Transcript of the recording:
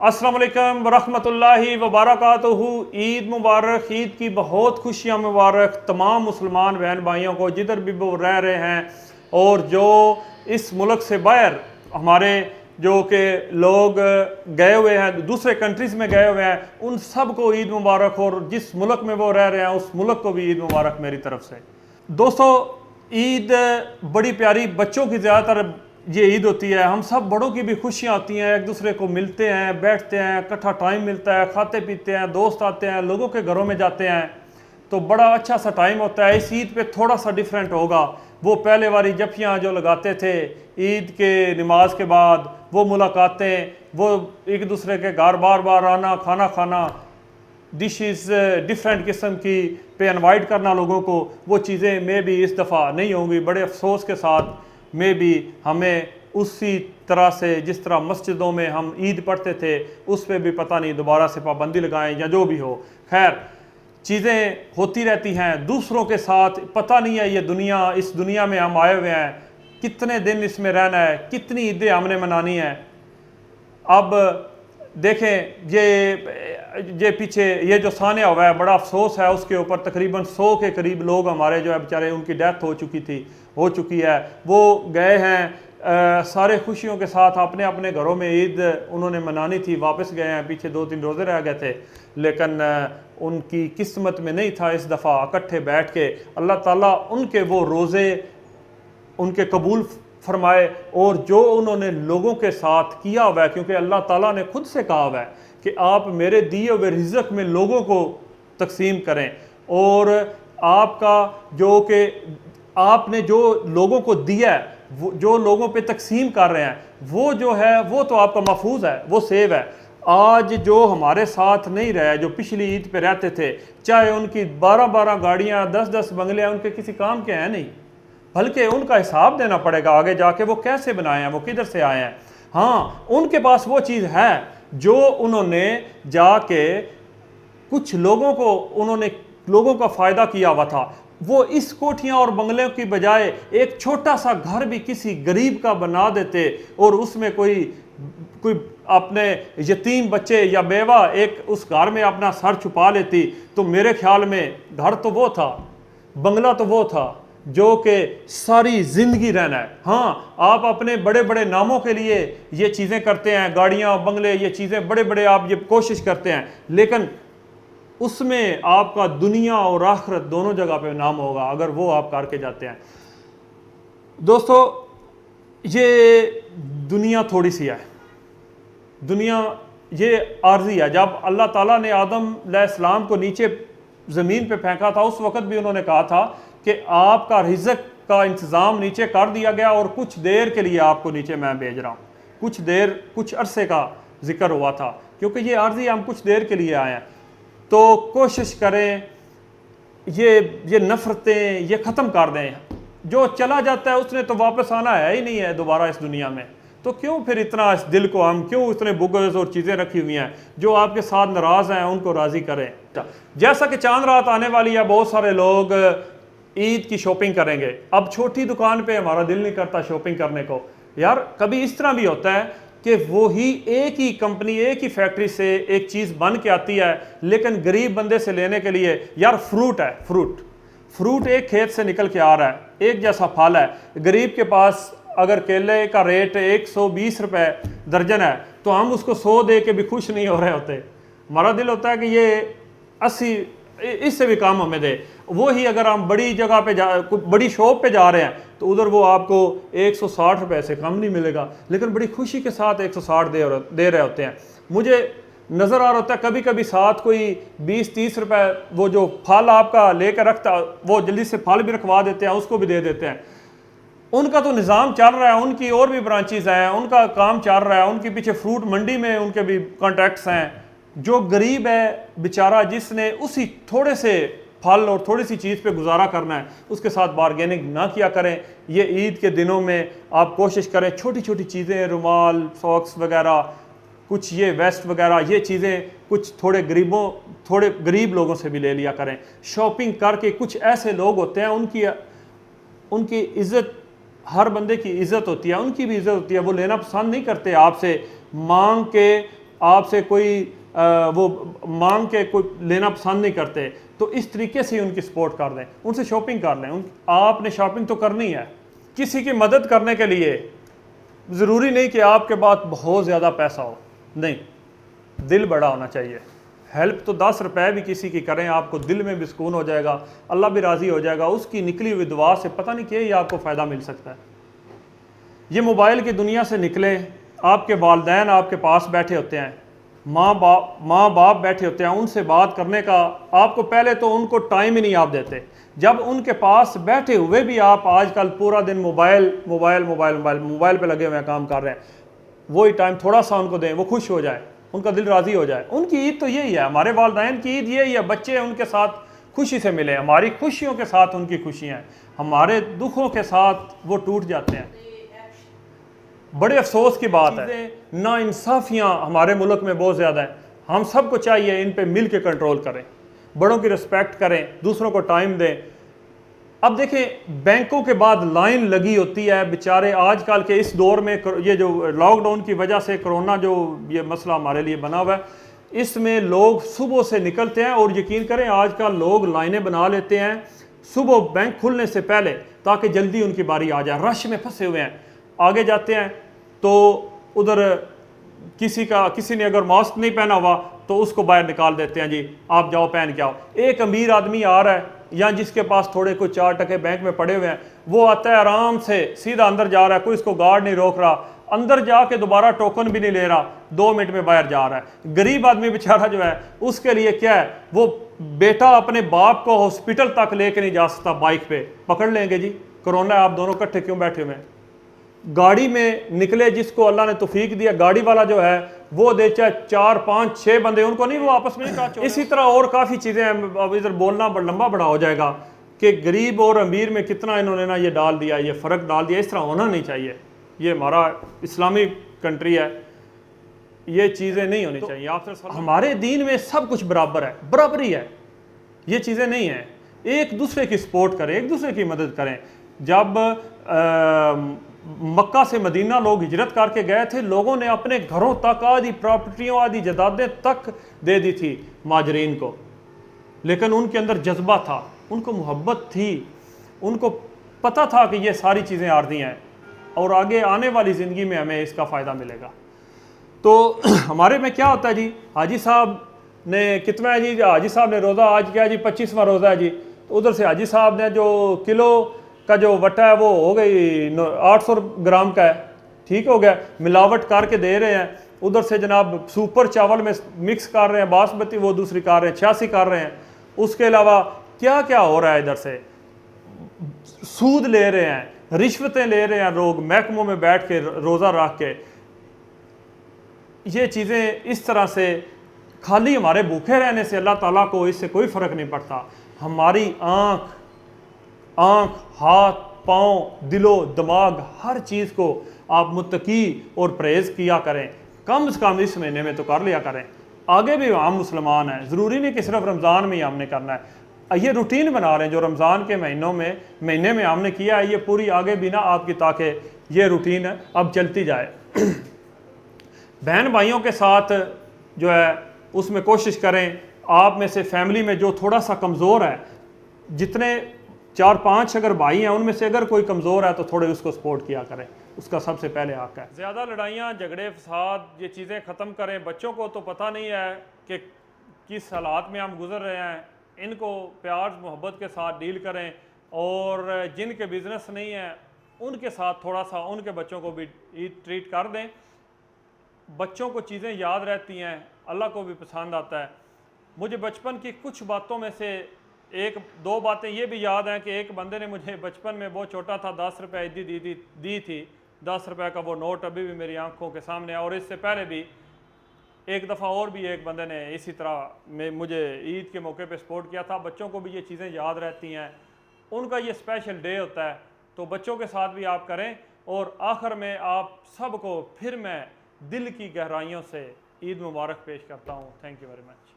अस्सलाम वालेकुम वरहमतुल्लाहि वबरकातुहू। ईद मुबारक। ईद की बहुत खुशियाँ मुबारक तमाम मुसलमान बहन भाइयों को जिधर भी वो रह रहे हैं, और जो इस मुल्क से बाहर हमारे जो कि लोग गए हुए हैं, दूसरे कंट्रीज़ में गए हुए हैं, उन सब को ईद मुबारक। और जिस मुल्क में वो रह रहे हैं उस मुल्क को भी ईद मुबारक मेरी तरफ से। दोस्तों, ईद बड़ी प्यारी बच्चों की ज़्यादातर ये ईद होती है। हम सब बड़ों की भी खुशियाँ आती हैं, एक दूसरे को मिलते हैं, बैठते हैं, इकट्ठा टाइम मिलता है, खाते पीते हैं, दोस्त आते हैं, लोगों के घरों में जाते हैं, तो बड़ा अच्छा सा टाइम होता है। इस ईद पे थोड़ा सा डिफरेंट होगा। वो पहले वाली जफ्फियाँ जो लगाते थे ईद के नमाज के बाद, वो मुलाकातें, वो एक दूसरे के घर बार बार आना, खाना खाना, डिशेस डिफरेंट किस्म की पे इनवाइट करना लोगों को, वो चीज़ें में भी इस दफ़ा नहीं होंगी। बड़े अफसोस के साथ में भी हमें उसी तरह से जिस तरह मस्जिदों में हम ईद पढ़ते थे उस पर भी पता नहीं दोबारा से पाबंदी लगाएं या जो भी हो। खैर, चीज़ें होती रहती हैं दूसरों के साथ। पता नहीं है ये दुनिया, इस दुनिया में हम आए हुए हैं, कितने दिन इसमें रहना है, कितनी ईदें हमने मनानी है। अब देखें, ये पीछे ये जो सान्या हुआ है, बड़ा अफसोस है उसके ऊपर। तकरीबन 100 के करीब लोग हमारे जो है बेचारे, उनकी डेथ हो चुकी है। वो गए हैं सारे खुशियों के साथ, अपने अपने घरों में ईद उन्होंने मनानी थी, वापस गए हैं। पीछे 2-3 रोज़े रह गए थे, लेकिन उनकी किस्मत में नहीं था इस दफ़ा इकट्ठे बैठ के। अल्लाह ताला उनके वो रोज़े उनके कबूल फरमाए, और जो उन्होंने लोगों के साथ किया हुआ है, क्योंकि अल्लाह ताला ने खुद से कहा हुआ है कि आप मेरे दिए हुए रिज़्क में लोगों को तकसीम करें, और आपका जो कि आपने जो लोगों को दिया है, वो जो लोगों पे तकसीम कर रहे हैं, वो जो है वो तो आपका महफूज है, वो सेव है। आज जो हमारे साथ नहीं रहे, जो पिछली ईद पे रहते थे, चाहे उनकी 12-12 गाड़ियाँ, 10-10 बंगले, उनके किसी काम के हैं नहीं, बल्कि उनका हिसाब देना पड़ेगा आगे जाके वो कैसे बनाए हैं, वो किधर से आए हैं। हाँ, उनके पास वो चीज़ है जो उन्होंने जाके कुछ लोगों का फ़ायदा किया हुआ था। वो इस कोठियाँ और बंगले की बजाय एक छोटा सा घर भी किसी गरीब का बना देते, और उसमें कोई अपने यतीम बच्चे या बेवा एक उस घर में अपना सर छुपा लेती, तो मेरे ख्याल में घर तो वो था, बंगला तो वो था जो कि सारी ज़िंदगी रहना है। हाँ, आप अपने बड़े बड़े नामों के लिए ये चीज़ें करते हैं, गाड़ियाँ, बंगले, ये चीज़ें बड़े बड़े आप ये कोशिश करते हैं, लेकिन उसमें आपका दुनिया और आखिरत दोनों जगह पे नाम होगा अगर वो आप करके जाते हैं। दोस्तों, ये दुनिया थोड़ी सी है, दुनिया ये आर्जी है। जब अल्लाह ताला ने आदम अलैहिस्सलाम को नीचे ज़मीन पे फेंका था, उस वक़्त भी उन्होंने कहा था कि आपका रिज़्क का इंतज़ाम नीचे कर दिया गया, और कुछ देर के लिए आपको नीचे मैं भेज रहा हूँ। कुछ देर, कुछ अरसे का जिक्र हुआ था, क्योंकि ये आर्जी हम कुछ देर के लिए आए हैं। तो कोशिश करें ये नफ़रतें ये ख़त्म कर दें। जो चला जाता है उसने तो वापस आना है ही नहीं है दोबारा इस दुनिया में, तो क्यों फिर इतना इस दिल को हम क्यों इतने बुग़्ज़ और चीज़ें रखी हुई हैं। जो आपके साथ नाराज़ हैं उनको राज़ी करें। जैसा कि चांद रात आने वाली है, बहुत सारे लोग ईद की शॉपिंग करेंगे। अब छोटी दुकान पे हमारा दिल नहीं करता शॉपिंग करने को। यार, कभी इस तरह भी होता है कि वो ही एक ही कंपनी, एक ही फैक्ट्री से एक चीज़ बन के आती है, लेकिन गरीब बंदे से लेने के लिए, यार फ्रूट है, फ्रूट एक खेत से निकल के आ रहा है, एक जैसा फल है। गरीब के पास अगर केले का रेट 120 रुपए दर्जन है, तो हम उसको 100 दे के भी खुश नहीं हो रहे होते। हमारा दिल होता है कि ये 80, इससे भी कम हमें दे। वो ही अगर हम बड़ी जगह पे बड़ी शॉप पे जा रहे हैं, तो उधर वो आपको 160 रुपए से कम नहीं मिलेगा, लेकिन बड़ी खुशी के साथ 160 दे रहे होते हैं। मुझे नज़र आ रहा होता है कभी कभी साथ कोई 20-30 रुपए, वो जो फल आपका लेकर रखता, वो जल्दी से फल भी रखवा देते हैं, उसको भी दे देते हैं। उनका तो निज़ाम चल रहा है, उनकी और भी ब्रांचेज हैं, उनका काम चल रहा है, उनके पीछे फ्रूट मंडी में उनके भी कॉन्ट्रैक्ट्स हैं। जो गरीब है बेचारा, जिसने उसी थोड़े से फल और थोड़ी सी चीज़ पे गुजारा करना है, उसके साथ बारगेनिंग ना किया करें। ये ईद के दिनों में आप कोशिश करें छोटी छोटी चीज़ें, रुमाल, सॉक्स वगैरह, कुछ ये वेस्ट वगैरह, ये चीज़ें कुछ थोड़े गरीब लोगों से भी ले लिया करें। शॉपिंग करके, कुछ ऐसे लोग होते हैं उनकी इज़्ज़त, हर बंदे की इज़्ज़त होती है, उनकी भी इज़्ज़त होती है, वो लेना पसंद नहीं करते आपसे, मांग के आपसे कोई वो मांग के कोई लेना पसंद नहीं करते, तो इस तरीके से ही उनकी सपोर्ट कर दें, उनसे शॉपिंग कर लें। आपने शॉपिंग तो करनी है किसी की मदद करने के लिए। ज़रूरी नहीं कि आपके पास बहुत ज़्यादा पैसा हो, नहीं, दिल बड़ा होना चाहिए। हेल्प तो 10 रुपए भी किसी की करें, आपको दिल में भी सुकून हो जाएगा, अल्लाह भी राज़ी हो जाएगा। उसकी निकली हुई दुआ से पता नहीं क्या ही आपको फ़ायदा मिल सकता है। ये मोबाइल की दुनिया से निकले, आपके वालिदैन आपके पास बैठे होते हैं, माँ बाप बैठे होते हैं, उनसे बात करने का आपको पहले तो उनको टाइम ही नहीं आप देते। जब उनके पास बैठे हुए भी आप आजकल पूरा दिन mobile mobile mobile mobile mobile पे लगे हुए हैं, काम कर रहे हैं, वही टाइम थोड़ा सा उनको दें, वो खुश हो जाए, उनका दिल राज़ी हो जाए। उनकी ईद तो यही है, हमारे वालिदैन की ईद यही है, बच्चे उनके साथ खुशी से मिले, हमारी खुशियों के साथ उनकी खुशियाँ हैं, हमारे दुखों के साथ वो टूट जाते हैं। बड़े अफसोस की बात है, नाइंसाफियाँ हमारे मुल्क में बहुत ज़्यादा हैं। हम सबको चाहिए इन पे मिल के कंट्रोल करें, बड़ों की रिस्पेक्ट करें, दूसरों को टाइम दें। अब देखें, बैंकों के बाद लाइन लगी होती है, बेचारे आजकल के इस दौर में, ये जो लॉकडाउन की वजह से कोरोना जो ये मसला हमारे लिए बना हुआ है, इसमें लोग सुबह से निकलते हैं और यकीन करें आजकल लोग लाइनें बना लेते हैं सुबह बैंक खुलने से पहले, ताकि जल्दी उनकी बारी आ जाए। रश में फंसे हुए हैं, आगे जाते हैं तो उधर किसी ने अगर मास्क नहीं पहना हुआ तो उसको बाहर निकाल देते हैं, जी आप जाओ पहन के आओ। एक अमीर आदमी आ रहा है या जिसके पास थोड़े कुछ 4 टके बैंक में पड़े हुए हैं, वो आता है आराम से सीधा अंदर जा रहा है, कोई इसको गार्ड नहीं रोक रहा, अंदर जाके दोबारा टोकन भी नहीं ले रहा, 2 मिनट में बाहर जा रहा है। गरीब आदमी बेचारा जो है, उसके लिए क्या है, वो बेटा अपने बाप को हॉस्पिटल तक लेके नहीं जा सकता, बाइक पे पकड़ लेंगे जी, कोरोना है, आप दोनों इकट्ठे क्यों बैठे हुए हैं। गाड़ी में निकले, जिसको अल्लाह ने तौफीक दिया, गाड़ी वाला जो है वो दे चाहे 4 5 6 बंदे, उनको नहीं, वो आपस में नहीं। इसी तरह और काफ़ी चीज़ें हैं, अब इधर बोलना लंबा बड़ा हो जाएगा कि गरीब और अमीर में कितना इन्होंने ना ये डाल दिया, ये फ़र्क डाल दिया। इस तरह होना नहीं चाहिए, ये हमारा इस्लामिक कंट्री है, ये चीज़ें नहीं होनी चाहिए। आपसे हमारे दीन में सब कुछ बराबर है, बराबरी है, ये चीज़ें नहीं हैं। एक दूसरे की सपोर्ट करें, एक दूसरे की मदद करें। जब मक्का से मदीना लोग हिजरत करके गए थे, लोगों ने अपने घरों तक, आदि प्रॉपर्टियों, आदि जदादें तक दे दी थी माजरीन को, लेकिन उनके अंदर जज्बा था, उनको मोहब्बत थी, उनको पता था कि ये सारी चीज़ें आर्जी हैं और आगे आने वाली ज़िंदगी में हमें इसका फ़ायदा मिलेगा। तो हमारे में क्या होता है जी, हाजी साहब ने कितना है जी, हाजी साहब ने रोज़ा आज क्या है जी, 25वां रोज़ा है जी, तो उधर से हाजी साहब ने जो किलो का जो वटा है वो हो गई 800 ग्राम का है, ठीक हो गया, मिलावट करके दे रहे हैं। उधर से जनाब सुपर चावल में मिक्स कर रहे हैं, बासमती वो दूसरी कर रहे हैं, 86 कर रहे हैं। उसके अलावा क्या क्या हो रहा है, इधर से सूद ले रहे हैं, रिश्वतें ले रहे हैं लोग, महकमों में बैठ के रोज़ा रख के। ये चीज़ें इस तरह से खाली हमारे भूखे रहने से अल्लाह ताला को इससे कोई फ़र्क नहीं पड़ता। हमारी आँख, हाथ, पाँव, दिलो दिमाग, हर चीज़ को आप मुत्तकी और परहेज़ किया करें, कम से कम इस महीने में तो कर लिया करें। आगे भी हम मुसलमान हैं, ज़रूरी नहीं कि सिर्फ रमज़ान में ही हमने करना है। ये रूटीन बना रहे हैं जो रमज़ान के महीने में हमने किया है, ये पूरी आगे भी ना आपकी, ताकि ये रूटीन अब चलती जाए। बहन भाइयों के साथ जो है उसमें कोशिश करें, आप में से फैमिली में जो थोड़ा सा कमज़ोर है, जितने 4-5 अगर भाई हैं उनमें से अगर कोई कमज़ोर है तो थोड़े उसको सपोर्ट किया करें, उसका सबसे पहले हक है। ज़्यादा लड़ाइयाँ झगड़े फसाद ये चीज़ें ख़त्म करें। बच्चों को तो पता नहीं है कि किस हालात में हम गुजर रहे हैं, इनको प्यार मोहब्बत के साथ डील करें, और जिनके बिज़नेस नहीं है उनके साथ थोड़ा सा उनके बच्चों को भी ट्रीट कर दें। बच्चों को चीज़ें याद रहती हैं, अल्लाह को भी पसंद आता है। मुझे बचपन की कुछ बातों में से 1-2 बातें ये भी याद हैं कि एक बंदे ने मुझे बचपन में, बहुत छोटा था, 10 रुपये दी थी। 10 रुपये का वो नोट अभी भी मेरी आंखों के सामने है। और इससे पहले भी एक दफ़ा और भी एक बंदे ने इसी तरह में मुझे ईद के मौके पे सपोर्ट किया था। बच्चों को भी ये चीज़ें याद रहती हैं, उनका ये स्पेशल डे होता है, तो बच्चों के साथ भी आप करें। और आखिर में आप सबको फिर मैं दिल की गहराइयों से ईद मुबारक पेश करता हूँ। Thank you very much.